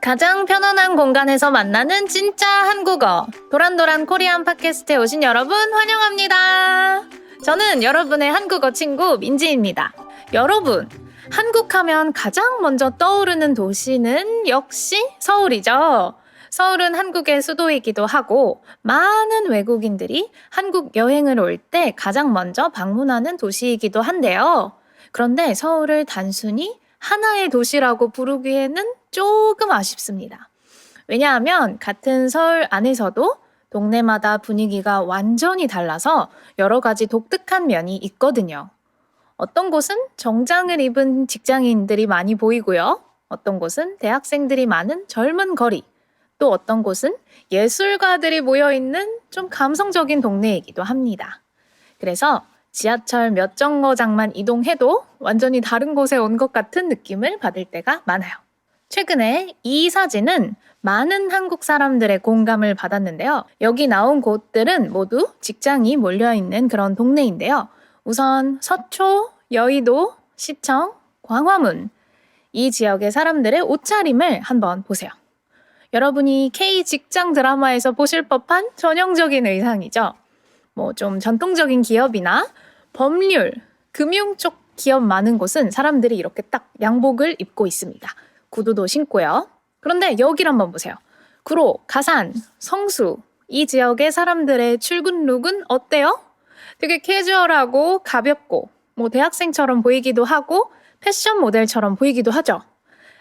가장 편안한 공간에서 만나는 진짜 한국어. 도란도란 코리안 팟캐스트에 오신 여러분 환영합니다. 저는 여러분의 한국어 친구 민지입니다. 여러분, 한국 하면 가장 먼저 떠오르는 도시는 역시 서울이죠. 서울은 한국의 수도이기도 하고 많은 외국인들이 한국 여행을 올 때 가장 먼저 방문하는 도시이기도 한데요. 그런데 서울을 단순히 하나의 도시라고 부르기에는 조금 아쉽습니다. 왜냐하면 같은 서울 안에서도 동네마다 분위기가 완전히 달라서 여러 가지 독특한 면이 있거든요. 어떤 곳은 정장을 입은 직장인들이 많이 보이고요. 어떤 곳은 대학생들이 많은 젊은 거리, 또 어떤 곳은 예술가들이 모여있는 좀 감성적인 동네이기도 합니다. 그래서 지하철 몇 정거장만 이동해도 완전히 다른 곳에 온 것 같은 느낌을 받을 때가 많아요. 최근에 이 사진은 많은 한국 사람들의 공감을 받았는데요. 여기 나온 곳들은 모두 직장이 몰려있는 그런 동네인데요. 우선 서초, 여의도, 시청, 광화문 이 지역의 사람들의 옷차림을 한번 보세요. 여러분이 K 직장 드라마에서 보실 법한 전형적인 의상이죠. 뭐 좀 전통적인 기업이나 법률, 금융 쪽 기업 많은 곳은 사람들이 이렇게 딱 양복을 입고 있습니다. 구두도 신고요. 그런데 여기를 한번 보세요. 구로, 가산, 성수 이 지역의 사람들의 출근 룩은 어때요? 되게 캐주얼하고 가볍고 뭐 대학생처럼 보이기도 하고 패션 모델처럼 보이기도 하죠.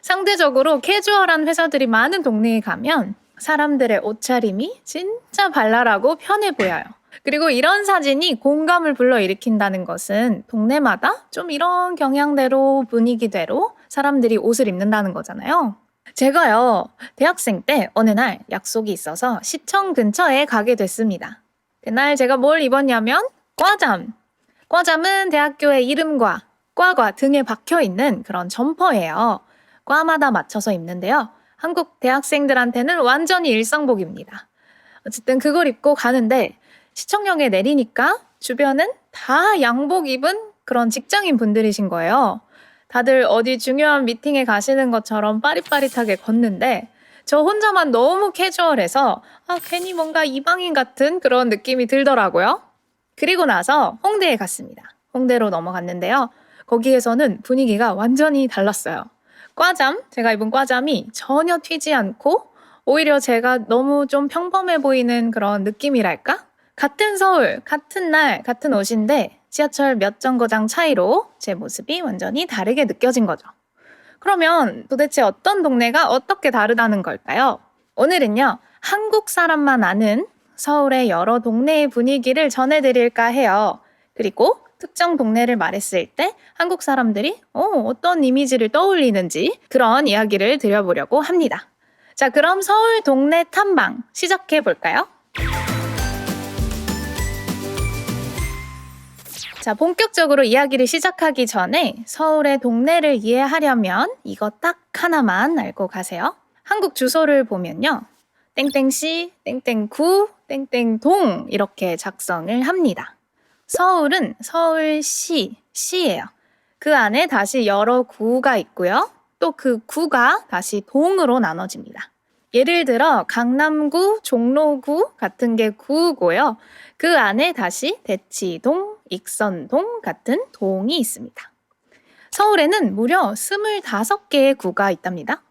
상대적으로 캐주얼한 회사들이 많은 동네에 가면 사람들의 옷차림이 진짜 발랄하고 편해 보여요. 그리고 이런 사진이 공감을 불러일으킨다는 것은 동네마다 좀 이런 경향대로 분위기대로 사람들이 옷을 입는다는 거잖아요. 제가요, 대학생 때 어느 날 약속이 있어서 시청 근처에 가게 됐습니다. 그날 제가 뭘 입었냐면 과잠. 과잠은 대학교의 이름과 과가 등에 박혀있는 그런 점퍼예요. 과마다 맞춰서 입는데요. 한국 대학생들한테는 완전히 일상복입니다. 어쨌든 그걸 입고 가는데 시청역에 내리니까 주변은 다 양복 입은 그런 직장인 분들이신 거예요. 다들 어디 중요한 미팅에 가시는 것처럼 빠릿빠릿하게 걷는데 저 혼자만 너무 캐주얼해서 괜히 뭔가 이방인 같은 그런 느낌이 들더라고요. 그리고 나서 홍대에 갔습니다. 홍대로 넘어갔는데요. 거기에서는 분위기가 완전히 달랐어요. 제가 입은 과잠이 전혀 튀지 않고 오히려 제가 너무 좀 평범해 보이는 그런 느낌이랄까? 같은 서울, 같은 날, 같은 옷인데 지하철 몇 정거장 차이로 제 모습이 완전히 다르게 느껴진 거죠. 그러면 도대체 어떤 동네가 어떻게 다르다는 걸까요? 오늘은요, 한국 사람만 아는 서울의 여러 동네의 분위기를 전해드릴까 해요. 그리고 특정 동네를 말했을 때 한국 사람들이 어떤 이미지를 떠올리는지 그런 이야기를 드려보려고 합니다. 자, 그럼 서울 동네 탐방 시작해 볼까요? 자, 본격적으로 이야기를 시작하기 전에 서울의 동네를 이해하려면 이거 딱 하나만 알고 가세요. 한국 주소를 보면요. 땡땡시, 땡땡구, 땡땡동 이렇게 작성을 합니다. 서울은 서울시예요. 그 안에 다시 여러 구가 있고요. 또 그 구가 다시 동으로 나눠집니다. 예를 들어 강남구, 종로구 같은 게 구고요. 그 안에 다시 대치동, 익선동 같은 동이 있습니다. 서울에는 무려 25개의 구가 있답니다.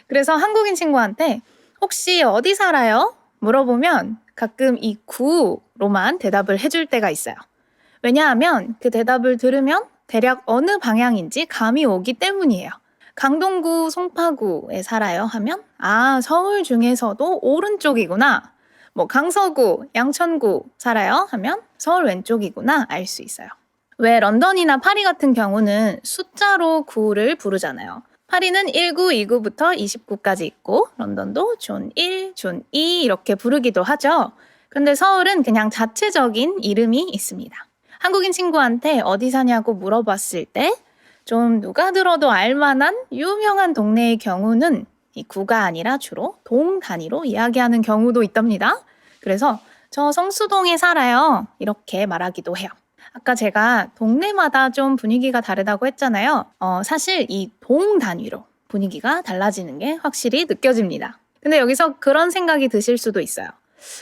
그래서 한국인 친구한테 혹시 어디 살아요? 물어보면 가끔 이 구로만 대답을 해줄 때가 있어요. 왜냐하면 그 대답을 들으면 대략 어느 방향인지 감이 오기 때문이에요. 강동구, 송파구에 살아요 하면 서울 중에서도 오른쪽이구나. 뭐 강서구, 양천구 살아요 하면 서울 왼쪽이구나 알 수 있어요. 왜 런던이나 파리 같은 경우는 숫자로 구를 부르잖아요. 파리는 1구, 2구부터 29까지 있고 런던도 존 1, 존 2 이렇게 부르기도 하죠. 그런데 서울은 그냥 자체적인 이름이 있습니다. 한국인 친구한테 어디 사냐고 물어봤을 때 좀 누가 들어도 알만한 유명한 동네의 경우는 이 구가 아니라 주로 동 단위로 이야기하는 경우도 있답니다. 그래서 저 성수동에 살아요 이렇게 말하기도 해요. 아까 제가 동네마다 좀 분위기가 다르다고 했잖아요. 사실 이 동 단위로 분위기가 달라지는 게 확실히 느껴집니다. 근데 여기서 그런 생각이 드실 수도 있어요.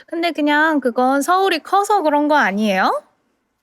근데 그냥 그건 서울이 커서 그런 거 아니에요?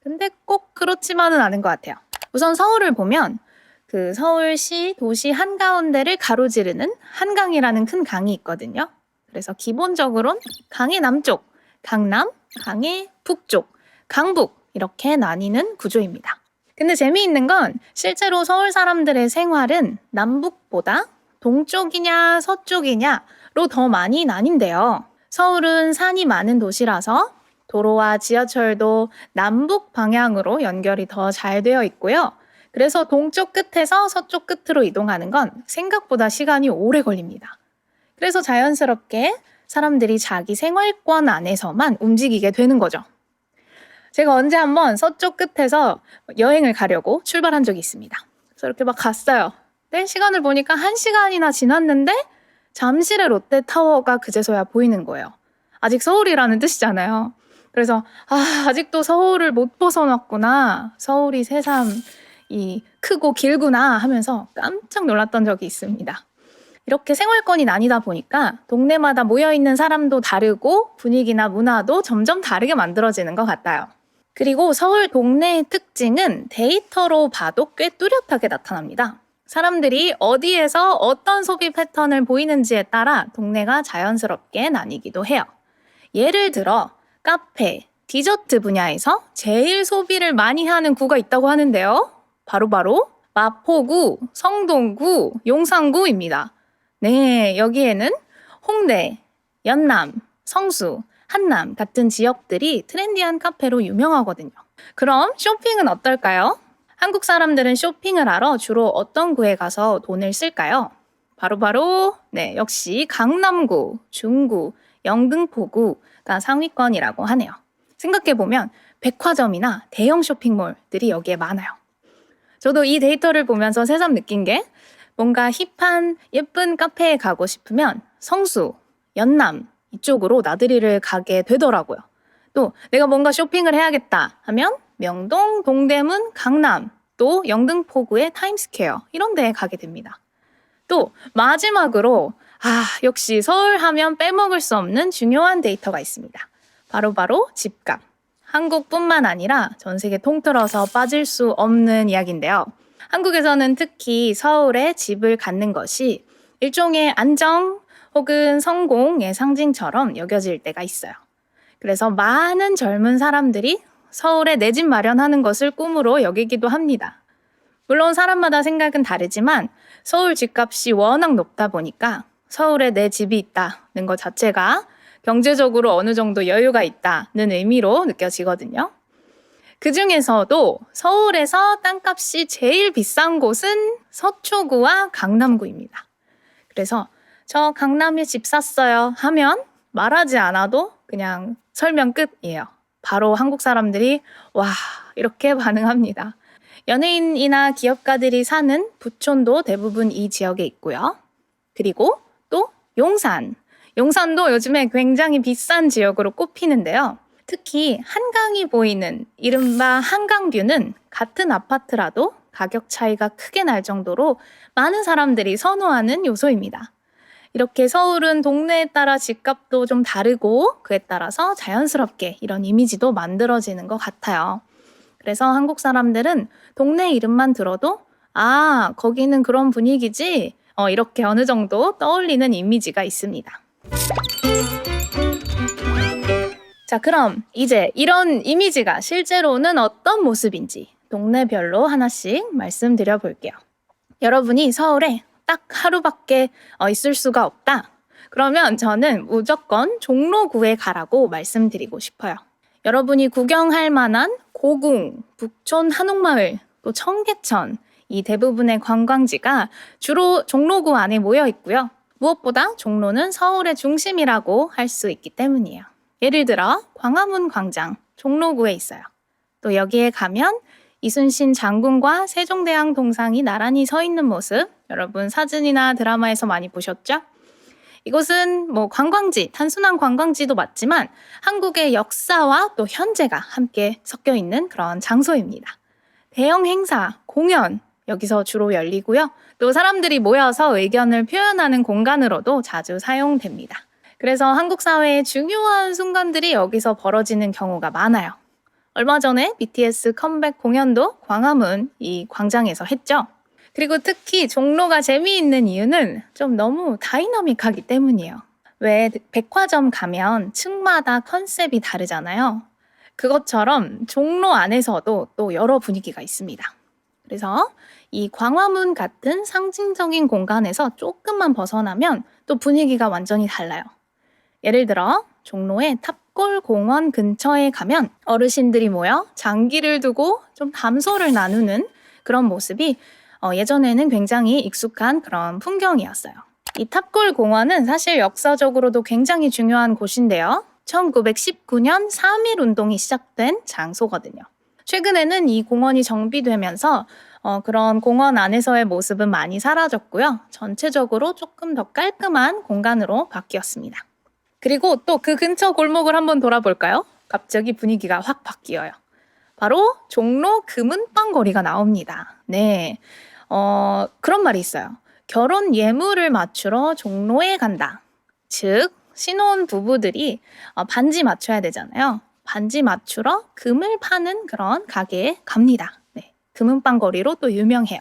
근데 꼭 그렇지만은 않은 것 같아요. 우선 서울을 보면 그 서울시 도시 한가운데를 가로지르는 한강이라는 큰 강이 있거든요. 그래서 기본적으로는 강의 남쪽, 강남, 강의 북쪽, 강북 이렇게 나뉘는 구조입니다. 근데 재미있는 건 실제로 서울 사람들의 생활은 남북보다 동쪽이냐 서쪽이냐로 더 많이 나뉜대요. 서울은 산이 많은 도시라서 도로와 지하철도 남북 방향으로 연결이 더 잘 되어 있고요. 그래서 동쪽 끝에서 서쪽 끝으로 이동하는 건 생각보다 시간이 오래 걸립니다. 그래서 자연스럽게 사람들이 자기 생활권 안에서만 움직이게 되는 거죠. 제가 언제 한번 서쪽 끝에서 여행을 가려고 출발한 적이 있습니다. 그래서 이렇게 막 갔어요. 근데 시간을 보니까 1시간이나 지났는데 잠실의 롯데타워가 그제서야 보이는 거예요. 아직 서울이라는 뜻이잖아요. 그래서 아직도 서울을 못 벗어났구나. 서울이 새삼 크고 길구나 하면서 깜짝 놀랐던 적이 있습니다. 이렇게 생활권이 나뉘다 보니까 동네마다 모여있는 사람도 다르고 분위기나 문화도 점점 다르게 만들어지는 것 같아요. 그리고 서울 동네의 특징은 데이터로 봐도 꽤 뚜렷하게 나타납니다. 사람들이 어디에서 어떤 소비 패턴을 보이는지에 따라 동네가 자연스럽게 나뉘기도 해요. 예를 들어 카페, 디저트 분야에서 제일 소비를 많이 하는 구가 있다고 하는데요. 바로 마포구, 성동구, 용산구입니다. 네, 여기에는 홍대, 연남, 성수, 한남 같은 지역들이 트렌디한 카페로 유명하거든요. 그럼 쇼핑은 어떨까요? 한국 사람들은 쇼핑을 하러 주로 어떤 구에 가서 돈을 쓸까요? 네, 역시 강남구, 중구, 영등포구가 상위권이라고 하네요. 생각해보면 백화점이나 대형 쇼핑몰들이 여기에 많아요. 저도 이 데이터를 보면서 새삼 느낀 게 뭔가 힙한 예쁜 카페에 가고 싶으면 성수, 연남 이쪽으로 나들이를 가게 되더라고요. 또 내가 뭔가 쇼핑을 해야겠다 하면 명동, 동대문, 강남, 또 영등포구의 타임스퀘어 이런 데에 가게 됩니다. 또 마지막으로 역시 서울 하면 빼먹을 수 없는 중요한 데이터가 있습니다. 바로 집값. 한국뿐만 아니라 전 세계 통틀어서 빠질 수 없는 이야기인데요. 한국에서는 특히 서울에 집을 갖는 것이 일종의 안정 혹은 성공의 상징처럼 여겨질 때가 있어요. 그래서 많은 젊은 사람들이 서울에 내 집 마련하는 것을 꿈으로 여기기도 합니다. 물론 사람마다 생각은 다르지만 서울 집값이 워낙 높다 보니까 서울에 내 집이 있다는 것 자체가 경제적으로 어느 정도 여유가 있다는 의미로 느껴지거든요. 그 중에서도 서울에서 땅값이 제일 비싼 곳은 서초구와 강남구입니다. 그래서 저 강남에 집 샀어요 하면 말하지 않아도 그냥 설명 끝이에요. 바로 한국 사람들이 와 이렇게 반응합니다. 연예인이나 기업가들이 사는 부촌도 대부분 이 지역에 있고요. 그리고 또 용산도 요즘에 굉장히 비싼 지역으로 꼽히는데요. 특히 한강이 보이는 이른바 한강뷰는 같은 아파트라도 가격 차이가 크게 날 정도로 많은 사람들이 선호하는 요소입니다. 이렇게 서울은 동네에 따라 집값도 좀 다르고 그에 따라서 자연스럽게 이런 이미지도 만들어지는 것 같아요. 그래서 한국 사람들은 동네 이름만 들어도 거기는 그런 분위기지 이렇게 어느 정도 떠올리는 이미지가 있습니다. 자, 그럼 이제 이런 이미지가 실제로는 어떤 모습인지 동네별로 하나씩 말씀드려 볼게요. 여러분이 서울에 딱 하루밖에 있을 수가 없다. 그러면 저는 무조건 종로구에 가라고 말씀드리고 싶어요. 여러분이 구경할 만한 고궁, 북촌 한옥마을, 또 청계천 이 대부분의 관광지가 주로 종로구 안에 모여 있고요. 무엇보다 종로는 서울의 중심이라고 할 수 있기 때문이에요. 예를 들어 광화문 광장, 종로구에 있어요. 또 여기에 가면 이순신 장군과 세종대왕 동상이 나란히 서 있는 모습 여러분 사진이나 드라마에서 많이 보셨죠? 이곳은 관광지, 단순한 관광지도 맞지만 한국의 역사와 또 현재가 함께 섞여 있는 그런 장소입니다. 대형 행사, 공연 여기서 주로 열리고요. 또 사람들이 모여서 의견을 표현하는 공간으로도 자주 사용됩니다. 그래서 한국 사회의 중요한 순간들이 여기서 벌어지는 경우가 많아요. 얼마 전에 BTS 컴백 공연도 광화문 이 광장에서 했죠. 그리고 특히 종로가 재미있는 이유는 좀 너무 다이나믹하기 때문이에요. 왜 백화점 가면 층마다 컨셉이 다르잖아요. 그것처럼 종로 안에서도 또 여러 분위기가 있습니다. 그래서 이 광화문 같은 상징적인 공간에서 조금만 벗어나면 또 분위기가 완전히 달라요. 예를 들어 종로의 탑골 공원 근처에 가면 어르신들이 모여 장기를 두고 좀 담소를 나누는 그런 모습이 예전에는 굉장히 익숙한 그런 풍경이었어요. 이 탑골 공원은 사실 역사적으로도 굉장히 중요한 곳인데요. 1919년 3.1 운동이 시작된 장소거든요. 최근에는 이 공원이 정비되면서 그런 공원 안에서의 모습은 많이 사라졌고요. 전체적으로 조금 더 깔끔한 공간으로 바뀌었습니다. 그리고 또 그 근처 골목을 한번 돌아볼까요? 갑자기 분위기가 확 바뀌어요. 바로 종로 금은방 거리가 나옵니다. 네, 그런 말이 있어요. 결혼 예물을 맞추러 종로에 간다. 즉, 신혼 부부들이 반지 맞춰야 되잖아요. 반지 맞추러 금을 파는 그런 가게에 갑니다. 네, 금은방 거리로 또 유명해요.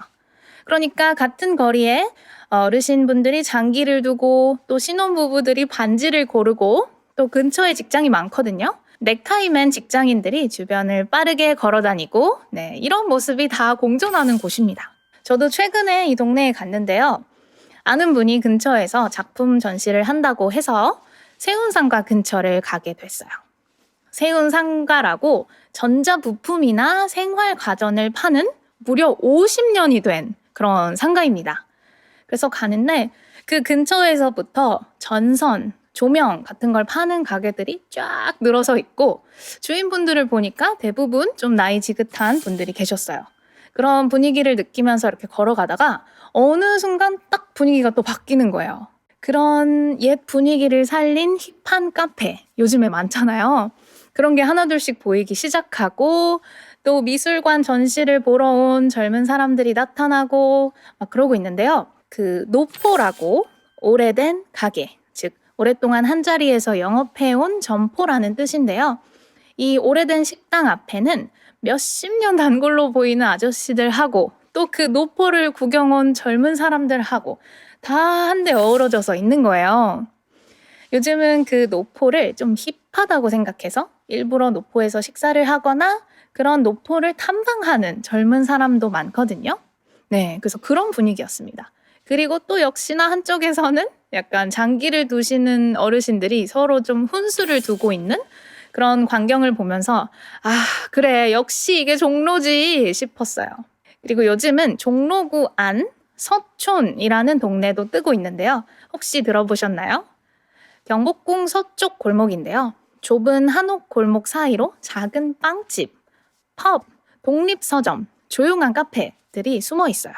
그러니까 같은 거리에 어르신분들이 장기를 두고 또 신혼부부들이 반지를 고르고 또 근처에 직장이 많거든요. 넥타이맨 직장인들이 주변을 빠르게 걸어다니고 네, 이런 모습이 다 공존하는 곳입니다. 저도 최근에 이 동네에 갔는데요. 아는 분이 근처에서 작품 전시를 한다고 해서 세운상가 근처를 가게 됐어요. 세운상가라고 전자부품이나 생활가전을 파는 무려 50년이 된 그런 상가입니다. 그래서 가는데 그 근처에서부터 전선, 조명 같은 걸 파는 가게들이 쫙 늘어서 있고 주인분들을 보니까 대부분 좀 나이 지긋한 분들이 계셨어요. 그런 분위기를 느끼면서 이렇게 걸어가다가 어느 순간 딱 분위기가 또 바뀌는 거예요. 그런 옛 분위기를 살린 힙한 카페, 요즘에 많잖아요. 그런 게 하나둘씩 보이기 시작하고 또 미술관 전시를 보러 온 젊은 사람들이 나타나고 막 그러고 있는데요. 그 노포라고 오래된 가게, 즉 오랫동안 한자리에서 영업해온 점포라는 뜻인데요. 이 오래된 식당 앞에는 몇십 년 단골로 보이는 아저씨들하고 또 그 노포를 구경 온 젊은 사람들하고 다 한데 어우러져서 있는 거예요. 요즘은 그 노포를 좀 힙하다고 생각해서 일부러 노포에서 식사를 하거나 그런 노포를 탐방하는 젊은 사람도 많거든요. 네, 그래서 그런 분위기였습니다. 그리고 또 역시나 한쪽에서는 약간 장기를 두시는 어르신들이 서로 좀 훈수를 두고 있는 그런 광경을 보면서 아, 그래, 역시 이게 종로지 싶었어요. 그리고 요즘은 종로구 안 서촌이라는 동네도 뜨고 있는데요. 혹시 들어보셨나요? 경복궁 서쪽 골목인데요. 좁은 한옥 골목 사이로 작은 빵집, 펍, 독립서점, 조용한 카페들이 숨어 있어요.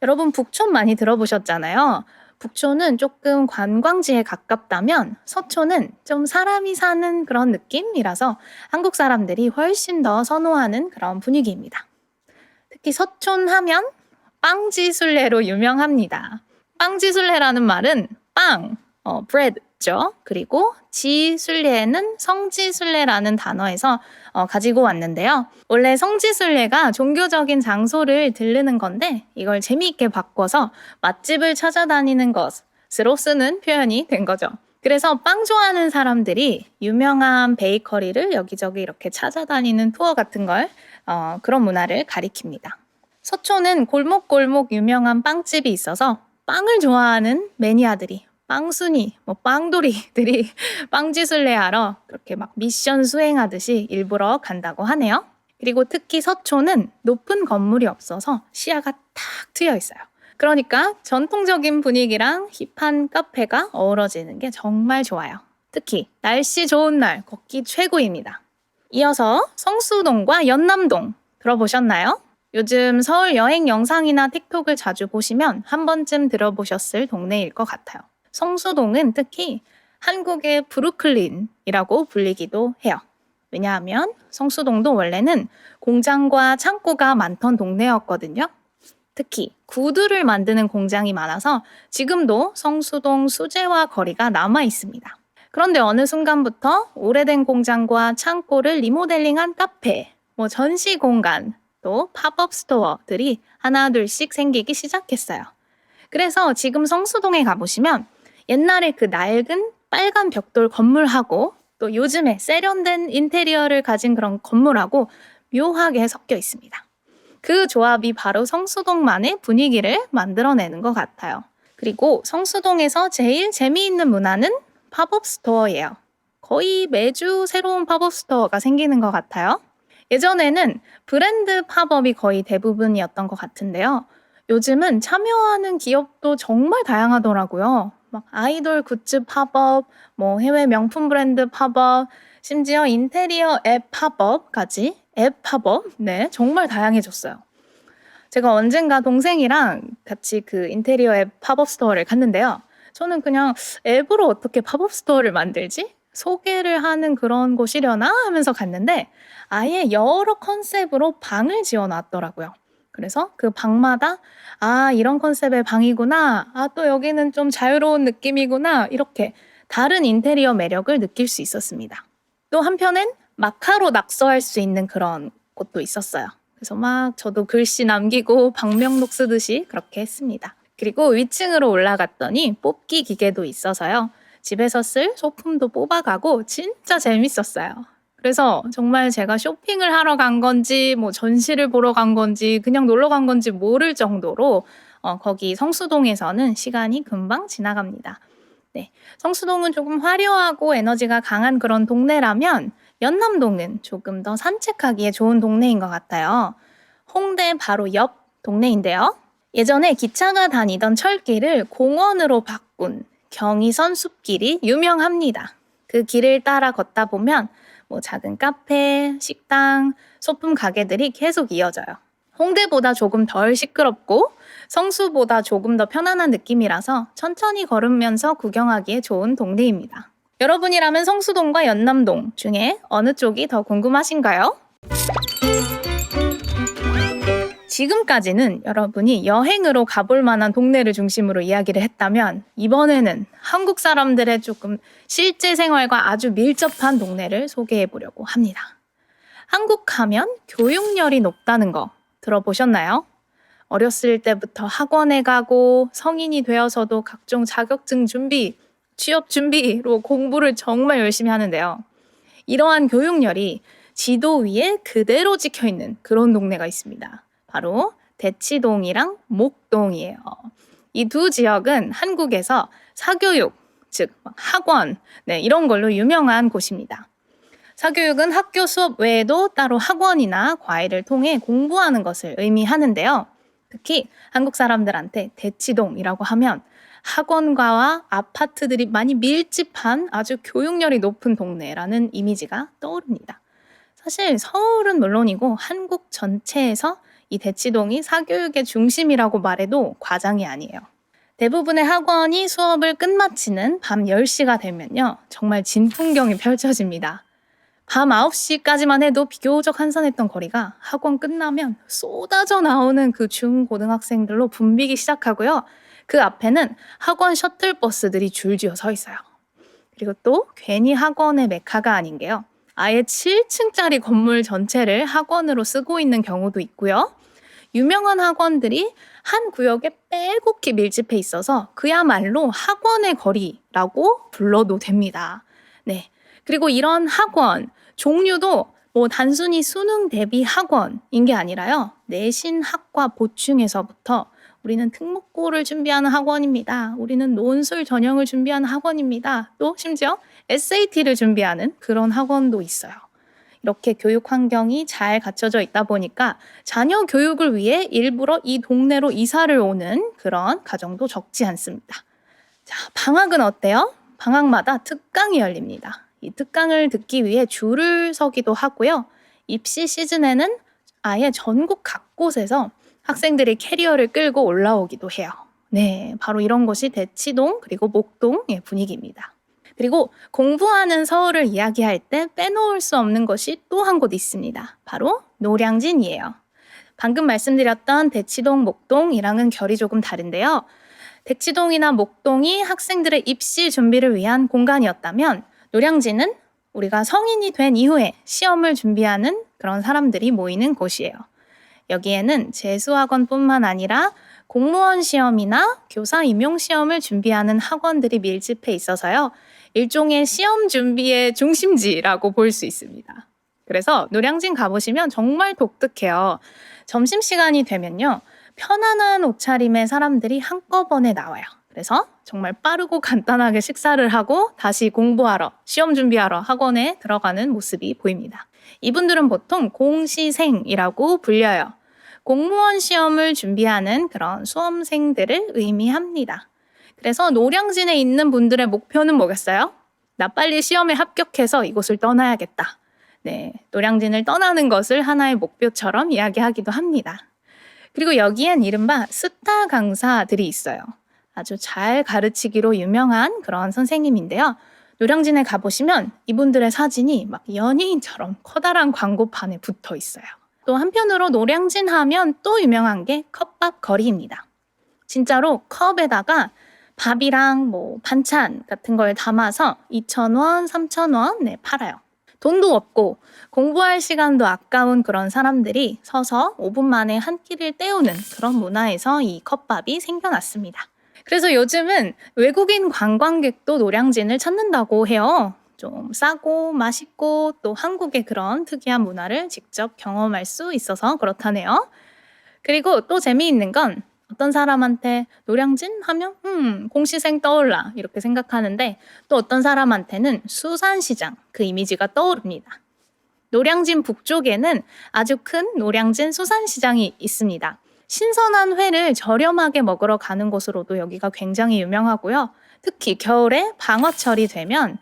여러분 북촌 많이 들어보셨잖아요. 북촌은 조금 관광지에 가깝다면 서촌은 좀 사람이 사는 그런 느낌이라서 한국 사람들이 훨씬 더 선호하는 그런 분위기입니다. 특히 서촌 하면 빵지순례로 유명합니다. 빵지순례라는 말은 빵, bread죠. 그리고 지순례는 성지순례라는 단어에서 가지고 왔는데요. 원래 성지순례가 종교적인 장소를 들르는 건데 이걸 재미있게 바꿔서 맛집을 찾아다니는 것으로 쓰는 표현이 된 거죠. 그래서 빵 좋아하는 사람들이 유명한 베이커리를 여기저기 이렇게 찾아다니는 투어 같은 걸 그런 문화를 가리킵니다. 서촌은 골목골목 유명한 빵집이 있어서 빵을 좋아하는 매니아들이 빵순이, 빵돌이들이 빵지순례하러 그렇게 막 미션 수행하듯이 일부러 간다고 하네요. 그리고 특히 서촌은 높은 건물이 없어서 시야가 탁 트여 있어요. 그러니까 전통적인 분위기랑 힙한 카페가 어우러지는 게 정말 좋아요. 특히 날씨 좋은 날 걷기 최고입니다. 이어서 성수동과 연남동 들어보셨나요? 요즘 서울 여행 영상이나 틱톡을 자주 보시면 한 번쯤 들어보셨을 동네일 것 같아요. 성수동은 특히 한국의 브루클린이라고 불리기도 해요. 왜냐하면 성수동도 원래는 공장과 창고가 많던 동네였거든요. 특히 구두를 만드는 공장이 많아서 지금도 성수동 수제화 거리가 남아 있습니다. 그런데 어느 순간부터 오래된 공장과 창고를 리모델링한 카페, 전시 공간, 또 팝업 스토어들이 하나둘씩 생기기 시작했어요. 그래서 지금 성수동에 가보시면 옛날에 그 낡은 빨간 벽돌 건물하고 또 요즘에 세련된 인테리어를 가진 그런 건물하고 묘하게 섞여 있습니다. 그 조합이 바로 성수동만의 분위기를 만들어내는 것 같아요. 그리고 성수동에서 제일 재미있는 문화는 팝업 스토어예요. 거의 매주 새로운 팝업 스토어가 생기는 것 같아요. 예전에는 브랜드 팝업이 거의 대부분이었던 것 같은데요. 요즘은 참여하는 기업도 정말 다양하더라고요. 막 아이돌 굿즈 팝업, 해외 명품 브랜드 팝업, 심지어 인테리어 앱 팝업까지 앱 팝업, 네, 정말 다양해졌어요. 제가 언젠가 동생이랑 같이 그 인테리어 앱 팝업 스토어를 갔는데요. 저는 그냥 앱으로 어떻게 팝업 스토어를 만들지? 소개를 하는 그런 곳이려나 하면서 갔는데 아예 여러 컨셉으로 방을 지어놨더라고요. 그래서 그 방마다 이런 컨셉의 방이구나. 또 여기는 좀 자유로운 느낌이구나. 이렇게 다른 인테리어 매력을 느낄 수 있었습니다. 또 한편엔 마카로 낙서할 수 있는 그런 곳도 있었어요. 그래서 막 저도 글씨 남기고 방명록 쓰듯이 그렇게 했습니다. 그리고 위층으로 올라갔더니 뽑기 기계도 있어서요. 집에서 쓸 소품도 뽑아가고 진짜 재밌었어요. 그래서 정말 제가 쇼핑을 하러 간 건지 전시를 보러 간 건지 그냥 놀러 간 건지 모를 정도로 거기 성수동에서는 시간이 금방 지나갑니다. 네, 성수동은 조금 화려하고 에너지가 강한 그런 동네라면 연남동은 조금 더 산책하기에 좋은 동네인 것 같아요. 홍대 바로 옆 동네인데요. 예전에 기차가 다니던 철길을 공원으로 바꾼 경의선 숲길이 유명합니다. 그 길을 따라 걷다 보면 작은 카페, 식당, 소품 가게들이 계속 이어져요. 홍대보다 조금 덜 시끄럽고 성수보다 조금 더 편안한 느낌이라서 천천히 걸으면서 구경하기에 좋은 동네입니다. 여러분이라면 성수동과 연남동 중에 어느 쪽이 더 궁금하신가요? 지금까지는 여러분이 여행으로 가볼 만한 동네를 중심으로 이야기를 했다면 이번에는 한국 사람들의 조금 실제 생활과 아주 밀접한 동네를 소개해 보려고 합니다. 한국 하면 교육열이 높다는 거 들어보셨나요? 어렸을 때부터 학원에 가고 성인이 되어서도 각종 자격증 준비, 취업 준비로 공부를 정말 열심히 하는데요. 이러한 교육열이 지도 위에 그대로 찍혀있는 그런 동네가 있습니다. 바로 대치동이랑 목동이에요. 이 두 지역은 한국에서 사교육, 즉 학원, 이런 걸로 유명한 곳입니다. 사교육은 학교 수업 외에도 따로 학원이나 과외를 통해 공부하는 것을 의미하는데요. 특히 한국 사람들한테 대치동이라고 하면 학원가와 아파트들이 많이 밀집한 아주 교육열이 높은 동네라는 이미지가 떠오릅니다. 사실 서울은 물론이고 한국 전체에서 이 대치동이 사교육의 중심이라고 말해도 과장이 아니에요. 대부분의 학원이 수업을 끝마치는 밤 10시가 되면요. 정말 진풍경이 펼쳐집니다. 밤 9시까지만 해도 비교적 한산했던 거리가 학원 끝나면 쏟아져 나오는 그 중고등학생들로 붐비기 시작하고요. 그 앞에는 학원 셔틀버스들이 줄지어 서 있어요. 그리고 또 괜히 학원의 메카가 아닌 게요. 아예 7층짜리 건물 전체를 학원으로 쓰고 있는 경우도 있고요. 유명한 학원들이 한 구역에 빼곡히 밀집해 있어서 그야말로 학원의 거리라고 불러도 됩니다. 네. 그리고 이런 학원 종류도 단순히 수능 대비 학원인 게 아니라요. 내신학과 보충에서부터 우리는 특목고를 준비하는 학원입니다. 우리는 논술 전형을 준비하는 학원입니다. 또 심지어 SAT를 준비하는 그런 학원도 있어요. 이렇게 교육 환경이 잘 갖춰져 있다 보니까 자녀 교육을 위해 일부러 이 동네로 이사를 오는 그런 가정도 적지 않습니다. 자, 방학은 어때요? 방학마다 특강이 열립니다. 이 특강을 듣기 위해 줄을 서기도 하고요. 입시 시즌에는 아예 전국 각곳에서 학생들이 캐리어를 끌고 올라오기도 해요. 네, 바로 이런 것이 대치동 그리고 목동의 분위기입니다. 그리고 공부하는 서울을 이야기할 때 빼놓을 수 없는 것이 또 한 곳 있습니다. 바로 노량진이에요. 방금 말씀드렸던 대치동, 목동이랑은 결이 조금 다른데요. 대치동이나 목동이 학생들의 입시 준비를 위한 공간이었다면 노량진은 우리가 성인이 된 이후에 시험을 준비하는 그런 사람들이 모이는 곳이에요. 여기에는 재수학원뿐만 아니라 공무원 시험이나 교사 임용 시험을 준비하는 학원들이 밀집해 있어서요. 일종의 시험 준비의 중심지라고 볼 수 있습니다. 그래서 노량진 가보시면 정말 독특해요. 점심시간이 되면요. 편안한 옷차림의 사람들이 한꺼번에 나와요. 그래서 정말 빠르고 간단하게 식사를 하고 다시 공부하러, 시험 준비하러 학원에 들어가는 모습이 보입니다. 이분들은 보통 공시생이라고 불려요. 공무원 시험을 준비하는 그런 수험생들을 의미합니다. 그래서 노량진에 있는 분들의 목표는 뭐겠어요? 나 빨리 시험에 합격해서 이곳을 떠나야겠다. 네, 노량진을 떠나는 것을 하나의 목표처럼 이야기하기도 합니다. 그리고 여기엔 이른바 스타 강사들이 있어요. 아주 잘 가르치기로 유명한 그런 선생님인데요. 노량진에 가보시면 이분들의 사진이 막 연예인처럼 커다란 광고판에 붙어 있어요. 또 한편으로 노량진 하면 또 유명한 게 컵밥 거리입니다. 진짜로 컵에다가 밥이랑 반찬 같은 걸 담아서 2,000원, 3,000원에 팔아요. 돈도 없고 공부할 시간도 아까운 그런 사람들이 서서 5분 만에 한 끼를 때우는 그런 문화에서 이 컵밥이 생겨났습니다. 그래서 요즘은 외국인 관광객도 노량진을 찾는다고 해요. 좀 싸고 맛있고 또 한국의 그런 특이한 문화를 직접 경험할 수 있어서 그렇다네요. 그리고 또 재미있는 건 어떤 사람한테 노량진 하면 공시생 떠올라 이렇게 생각하는데 또 어떤 사람한테는 수산시장 그 이미지가 떠오릅니다. 노량진 북쪽에는 아주 큰 노량진 수산시장이 있습니다. 신선한 회를 저렴하게 먹으러 가는 곳으로도 여기가 굉장히 유명하고요. 특히 겨울에 방어철이 되면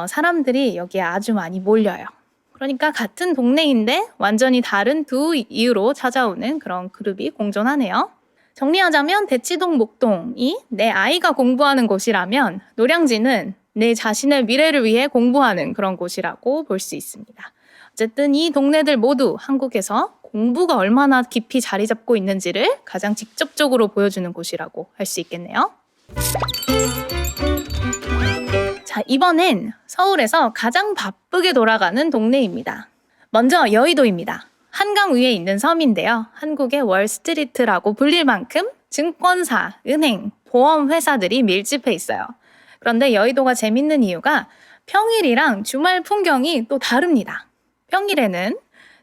사람들이 여기에 아주 많이 몰려요. 그러니까 같은 동네인데 완전히 다른 두 이유로 찾아오는 그런 그룹이 공존하네요. 정리하자면 대치동, 목동이 내 아이가 공부하는 곳이라면 노량진은 내 자신의 미래를 위해 공부하는 그런 곳이라고 볼 수 있습니다. 어쨌든 이 동네들 모두 한국에서 공부가 얼마나 깊이 자리 잡고 있는지를 가장 직접적으로 보여주는 곳이라고 할 수 있겠네요. 자, 이번엔 서울에서 가장 바쁘게 돌아가는 동네입니다. 먼저 여의도입니다. 한강 위에 있는 섬인데요. 한국의 월스트리트라고 불릴 만큼 증권사, 은행, 보험회사들이 밀집해 있어요. 그런데 여의도가 재밌는 이유가 평일이랑 주말 풍경이 또 다릅니다. 평일에는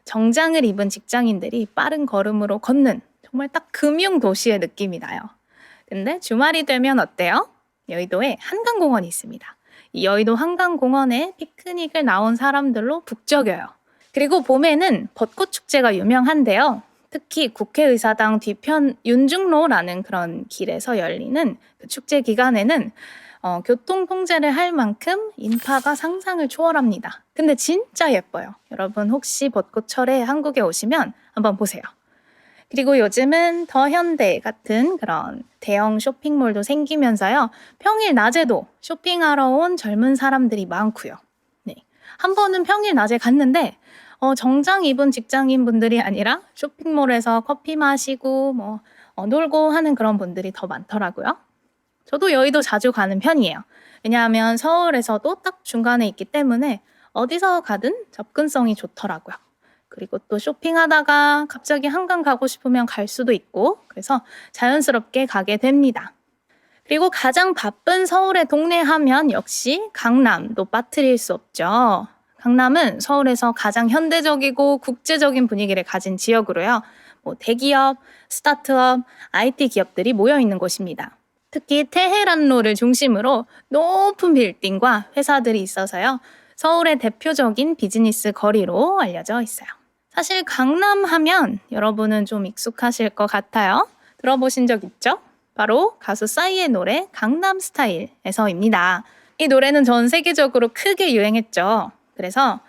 정장을 입은 직장인들이 빠른 걸음으로 걷는 정말 딱 금융 도시의 느낌이 나요. 근데 주말이 되면 어때요? 여의도에 한강공원이 있습니다. 이 여의도 한강공원에 피크닉을 나온 사람들로 북적여요. 그리고 봄에는 벚꽃 축제가 유명한데요. 특히 국회의사당 뒤편 윤중로라는 그런 길에서 열리는 그 축제 기간에는 교통 통제를 할 만큼 인파가 상상을 초월합니다. 근데 진짜 예뻐요. 여러분 혹시 벚꽃철에 한국에 오시면 한번 보세요. 그리고 요즘은 더현대 같은 그런 대형 쇼핑몰도 생기면서요. 평일 낮에도 쇼핑하러 온 젊은 사람들이 많고요. 네, 한 번은 평일 낮에 갔는데 정장 입은 직장인분들이 아니라 쇼핑몰에서 커피 마시고 놀고 하는 그런 분들이 더 많더라고요. 저도 여의도 자주 가는 편이에요. 왜냐하면 서울에서도 딱 중간에 있기 때문에 어디서 가든 접근성이 좋더라고요. 그리고 또 쇼핑하다가 갑자기 한강 가고 싶으면 갈 수도 있고 그래서 자연스럽게 가게 됩니다. 그리고 가장 바쁜 서울의 동네 하면 역시 강남도 빠뜨릴 수 없죠. 강남은 서울에서 가장 현대적이고 국제적인 분위기를 가진 지역으로요. 대기업, 스타트업, IT 기업들이 모여 있는 곳입니다. 특히 테헤란로를 중심으로 높은 빌딩과 회사들이 있어서요. 서울의 대표적인 비즈니스 거리로 알려져 있어요. 사실 강남 하면 여러분은 좀 익숙하실 것 같아요. 들어보신 적 있죠? 바로 가수 싸이의 노래 강남스타일에서입니다. 이 노래는 전 세계적으로 크게 유행했죠. 그래서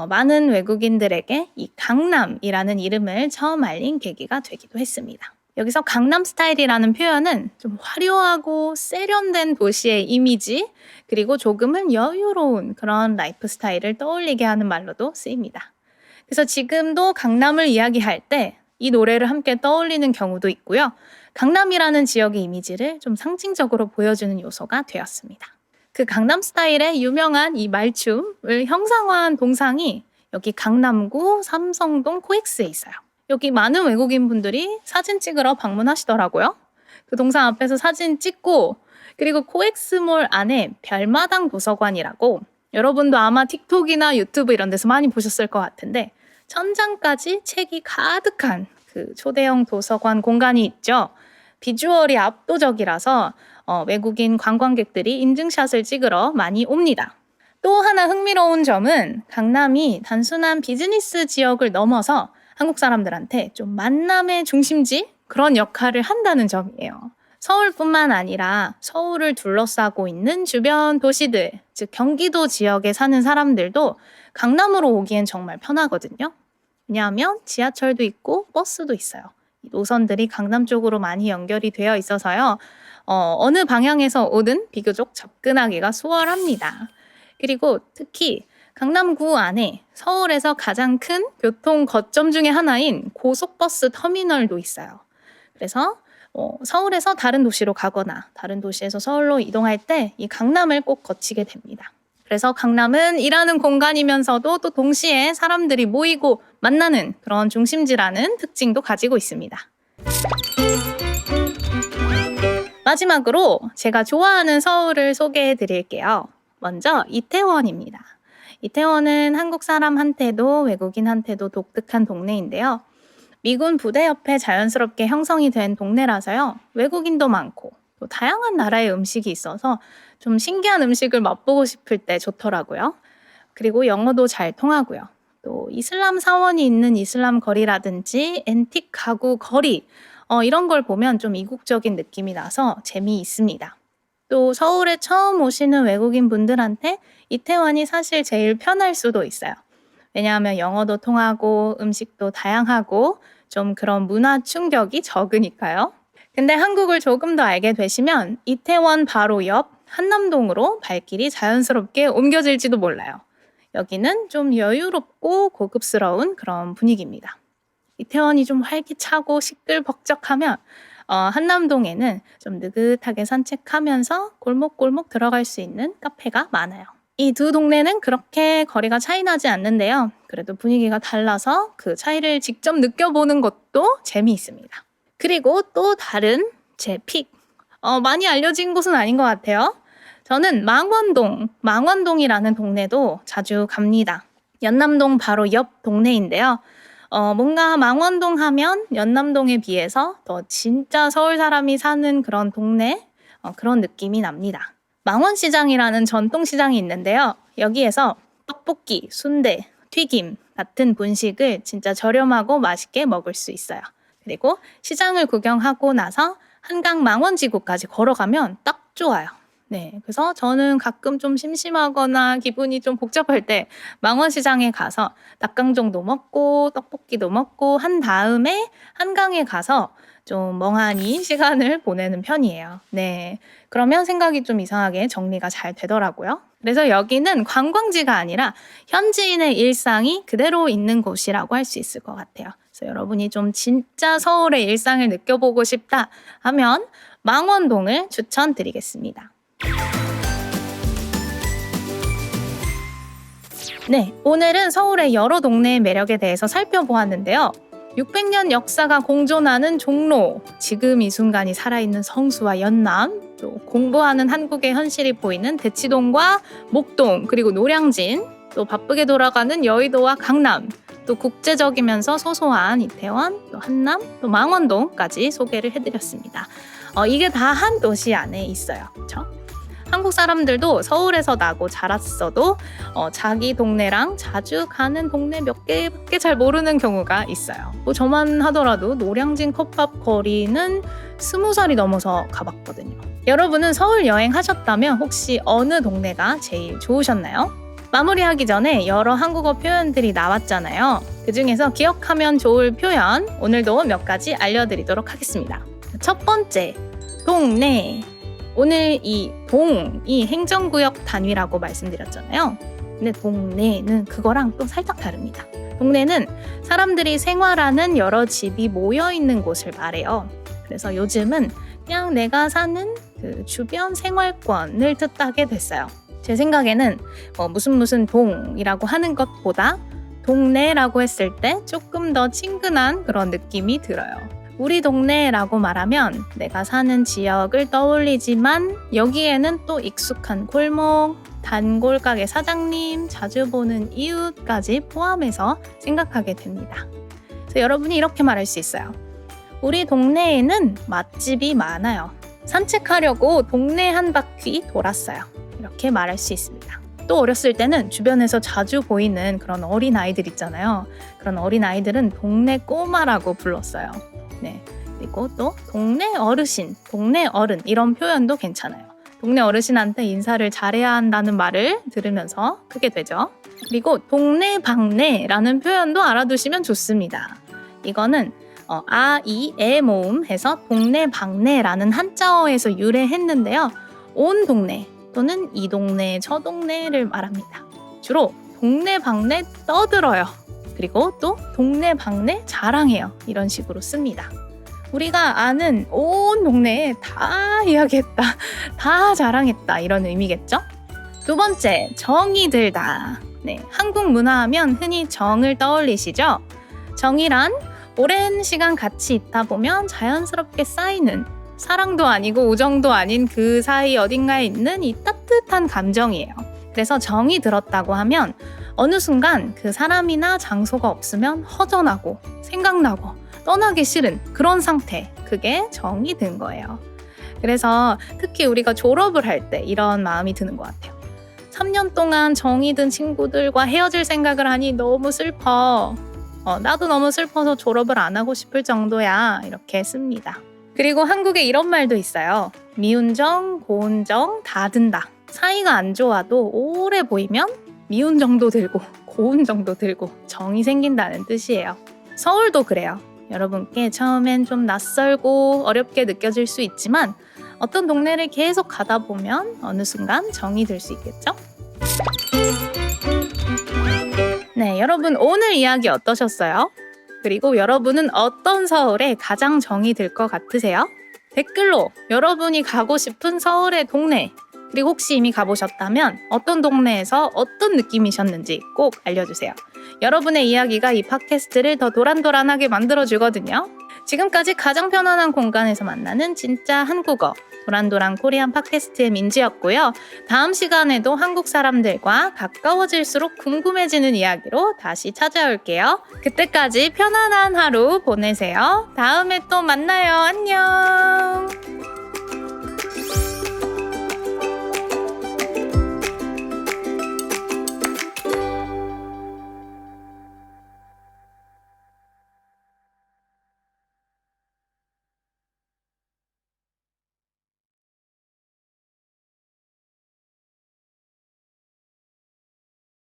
많은 외국인들에게 이 강남이라는 이름을 처음 알린 계기가 되기도 했습니다. 여기서 강남스타일이라는 표현은 좀 화려하고 세련된 도시의 이미지 그리고 조금은 여유로운 그런 라이프 스타일을 떠올리게 하는 말로도 쓰입니다. 그래서 지금도 강남을 이야기할 때 이 노래를 함께 떠올리는 경우도 있고요. 강남이라는 지역의 이미지를 좀 상징적으로 보여주는 요소가 되었습니다. 그 강남 스타일의 유명한 이 말춤을 형상화한 동상이 여기 강남구 삼성동 코엑스에 있어요. 여기 많은 외국인 분들이 사진 찍으러 방문하시더라고요. 그 동상 앞에서 사진 찍고, 그리고 코엑스몰 안에 별마당 도서관이라고, 여러분도 아마 틱톡이나 유튜브 이런 데서 많이 보셨을 것 같은데 천장까지 책이 가득한 그 초대형 도서관 공간이 있죠. 비주얼이 압도적이라서 외국인 관광객들이 인증샷을 찍으러 많이 옵니다. 또 하나 흥미로운 점은 강남이 단순한 비즈니스 지역을 넘어서 한국 사람들한테 좀 만남의 중심지 그런 역할을 한다는 점이에요. 서울뿐만 아니라 서울을 둘러싸고 있는 주변 도시들, 즉 경기도 지역에 사는 사람들도 강남으로 오기엔 정말 편하거든요. 왜냐하면 지하철도 있고 버스도 있어요. 이 노선들이 강남 쪽으로 많이 연결이 되어 있어서요. 어느 방향에서 오든 비교적 접근하기가 수월합니다. 그리고 특히 강남구 안에 서울에서 가장 큰 교통 거점 중에 하나인 고속버스 터미널도 있어요. 그래서 서울에서 다른 도시로 가거나 다른 도시에서 서울로 이동할 때 이 강남을 꼭 거치게 됩니다. 그래서 강남은 일하는 공간이면서도 또 동시에 사람들이 모이고 만나는 그런 중심지라는 특징도 가지고 있습니다. 마지막으로 제가 좋아하는 서울을 소개해 드릴게요. 먼저 이태원입니다. 이태원은 한국 사람한테도 외국인한테도 독특한 동네인데요. 미군 부대 옆에 자연스럽게 형성이 된 동네라서요. 외국인도 많고 또 다양한 나라의 음식이 있어서 좀 신기한 음식을 맛보고 싶을 때 좋더라고요. 그리고 영어도 잘 통하고요. 또 이슬람 사원이 있는 이슬람 거리라든지 앤틱 가구 거리 이런 걸 보면 좀 이국적인 느낌이 나서 재미있습니다. 또 서울에 처음 오시는 외국인 분들한테 이태원이 사실 제일 편할 수도 있어요. 왜냐하면 영어도 통하고 음식도 다양하고 좀 그런 문화 충격이 적으니까요. 근데 한국을 조금 더 알게 되시면 이태원 바로 옆 한남동으로 발길이 자연스럽게 옮겨질지도 몰라요. 여기는 좀 여유롭고 고급스러운 그런 분위기입니다. 이태원이 좀 활기차고 시끌벅적하면 한남동에는 좀 느긋하게 산책하면서 골목골목 들어갈 수 있는 카페가 많아요. 이 두 동네는 그렇게 거리가 차이 나지 않는데요. 그래도 분위기가 달라서 그 차이를 직접 느껴보는 것도 재미있습니다. 그리고 또 다른 제 픽. 많이 알려진 곳은 아닌 것 같아요. 저는 망원동이라는 동네도 자주 갑니다. 연남동 바로 옆 동네인데요. 뭔가 망원동 하면 연남동에 비해서 더 진짜 서울 사람이 사는 그런 동네, 그런 느낌이 납니다. 망원시장이라는 전통시장이 있는데요. 여기에서 떡볶이, 순대, 튀김 같은 분식을 진짜 저렴하고 맛있게 먹을 수 있어요. 그리고 시장을 구경하고 나서 한강 망원지구까지 걸어가면 딱 좋아요. 네, 그래서 저는 가끔 좀 심심하거나 기분이 좀 복잡할 때 망원시장에 가서 닭강정도 먹고 떡볶이도 먹고 한 다음에 한강에 가서 좀 멍하니 시간을 보내는 편이에요. 네, 그러면 생각이 좀 이상하게 정리가 잘 되더라고요. 그래서 여기는 관광지가 아니라 현지인의 일상이 그대로 있는 곳이라고 할 수 있을 것 같아요. 그래서 여러분이 좀 진짜 서울의 일상을 느껴보고 싶다 하면 망원동을 추천드리겠습니다. 네, 오늘은 서울의 여러 동네의 매력에 대해서 살펴보았는데요. 600년 역사가 공존하는 종로, 지금 이 순간이 살아있는 성수와 연남, 또 공부하는 한국의 현실이 보이는 대치동과 목동, 그리고 노량진, 또 바쁘게 돌아가는 여의도와 강남, 또 국제적이면서 소소한 이태원, 또 한남, 또 망원동까지 소개를 해드렸습니다. 이게 다 한 도시 안에 있어요. 그렇죠? 한국 사람들도 서울에서 나고 자랐어도 자기 동네랑 자주 가는 동네 몇 개밖에 잘 모르는 경우가 있어요. 뭐 저만 하더라도 노량진 컵밥 거리는 20살이 넘어서 가봤거든요. 여러분은 서울 여행 하셨다면 혹시 어느 동네가 제일 좋으셨나요? 마무리하기 전에 여러 한국어 표현들이 나왔잖아요. 그 중에서 기억하면 좋을 표현 오늘도 몇 가지 알려드리도록 하겠습니다. 첫 번째, 동네. 오늘 이 동이 행정구역 단위라고 말씀드렸잖아요. 근데 동네는 그거랑 또 살짝 다릅니다. 동네는 사람들이 생활하는 여러 집이 모여 있는 곳을 말해요. 그래서 요즘은 그냥 내가 사는 그 주변 생활권을 뜻하게 됐어요. 제 생각에는 무슨 동이라고 하는 것보다 동네라고 했을 때 조금 더 친근한 그런 느낌이 들어요. 우리 동네라고 말하면 내가 사는 지역을 떠올리지만 여기에는 또 익숙한 골목, 단골 가게 사장님, 자주 보는 이웃까지 포함해서 생각하게 됩니다. 그래서 여러분이 이렇게 말할 수 있어요. 우리 동네에는 맛집이 많아요. 산책하려고 동네 한 바퀴 돌았어요. 이렇게 말할 수 있습니다. 또 어렸을 때는 주변에서 자주 보이는 그런 어린아이들 있잖아요. 그런 어린아이들은 동네 꼬마라고 불렀어요. 네. 그리고 또 동네 어르신, 동네 어른 이런 표현도 괜찮아요. 동네 어르신한테 인사를 잘해야 한다는 말을 들으면서 크게 되죠. 그리고 동네 방네라는 표현도 알아두시면 좋습니다. 이거는 아, 이, 애 모음 해서 동네 방네라는 한자어에서 유래했는데요. 온 동네 또는 이 동네, 저 동네를 말합니다. 주로 동네 방네 떠들어요. 그리고 또 동네 방네 자랑해요. 이런 식으로 씁니다. 우리가 아는 온 동네에 다 이야기했다, 다 자랑했다 이런 의미겠죠? 두 번째, 정이 들다. 네, 한국 문화하면 흔히 정을 떠올리시죠? 정이란 오랜 시간 같이 있다 보면 자연스럽게 쌓이는 사랑도 아니고 우정도 아닌 그 사이 어딘가에 있는 이 따뜻한 감정이에요. 그래서 정이 들었다고 하면 어느 순간 그 사람이나 장소가 없으면 허전하고 생각나고 떠나기 싫은 그런 상태, 그게 정이 든 거예요. 그래서 특히 우리가 졸업을 할 때 이런 마음이 드는 것 같아요. 3년 동안 정이 든 친구들과 헤어질 생각을 하니 너무 슬퍼. 나도 너무 슬퍼서 졸업을 안 하고 싶을 정도야. 이렇게 씁니다. 그리고 한국에 이런 말도 있어요. 미운 정, 고운 정 다 든다. 사이가 안 좋아도 오래 보이면 미운 정도 들고 고운 정도 들고 정이 생긴다는 뜻이에요. 서울도 그래요. 여러분께 처음엔 좀 낯설고 어렵게 느껴질 수 있지만 어떤 동네를 계속 가다 보면 어느 순간 정이 들 수 있겠죠? 네, 여러분 오늘 이야기 어떠셨어요? 그리고 여러분은 어떤 서울에 가장 정이 들 것 같으세요? 댓글로 여러분이 가고 싶은 서울의 동네, 그리고 혹시 이미 가보셨다면 어떤 동네에서 어떤 느낌이셨는지 꼭 알려주세요. 여러분의 이야기가 이 팟캐스트를 더 도란도란하게 만들어주거든요. 지금까지 가장 편안한 공간에서 만나는 진짜 한국어, 도란도란 코리안 팟캐스트의 민지였고요. 다음 시간에도 한국 사람들과 가까워질수록 궁금해지는 이야기로 다시 찾아올게요. 그때까지 편안한 하루 보내세요. 다음에 또 만나요. 안녕.